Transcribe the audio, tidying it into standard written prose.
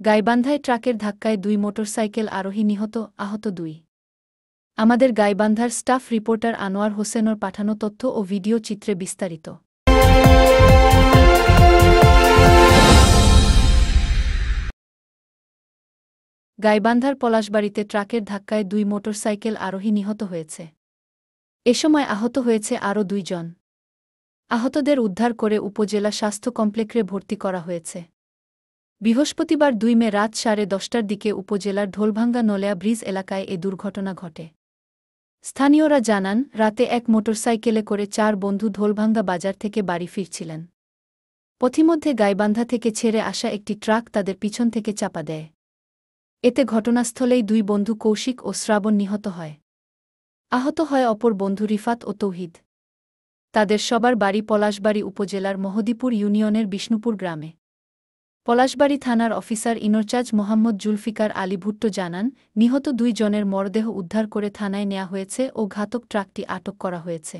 গাইবান্ধায় ট্রাকের ধাক্কায় ২ মোটরসাইকেল আরোহী নিহত, আহত ২। আমাদের গাইবান্ধার স্টাফ রিপোর্টার আনোয়ার হোসেনের পাঠানো তথ্য ও ভিডিও চিত্রে বিস্তারিত। গাইবান্ধার পলাশবাড়ীতে ট্রাকের ধাক্কায় ২ মোটরসাইকেল আরোহী নিহত হয়েছে। এ সময় আহত হয়েছে আরও ২ জন। আহতদের উদ্ধার করে উপজেলা স্বাস্থ্য কমপ্লেক্সে ভর্তি করা হয়েছে। বৃহস্পতিবার ২ মে রাত 10:30টার দিকে উপজেলার ঢোলভাঙ্গা নলেয়া ব্রিজ এলাকায় এ দুর্ঘটনা ঘটে। স্থানীয়রা জানান, রাতে এক মোটরসাইকেলে করে ৪ বন্ধু ঢোলভাঙ্গা বাজার থেকে বাড়ি ফিরছিলেন। পথিমধ্যে গাইবান্ধা থেকে ছেড়ে আসা একটি ট্রাক তাদের পিছন থেকে চাপা দেয়। এতে ঘটনাস্থলেই ২ বন্ধু কৌশিক ও শ্রাবণ নিহত হয়। আহত হয় অপর বন্ধু রিফাত ও তৌহিদ। তাদের সবার বাড়ি পলাশবাড়ী উপজেলার মহদীপুর ইউনিয়নের বিষ্ণুপুর গ্রামে। পলাশবাড়ী থানার অফিসার ইনচার্জ মোহাম্মদ জুলফিকার আলী ভুট্টো জানান, নিহত ২ জনের মরদেহ উদ্ধার করে থানায় নেওয়া হয়েছে ও ঘাতক ট্রাকটি আটক করা হয়েছে।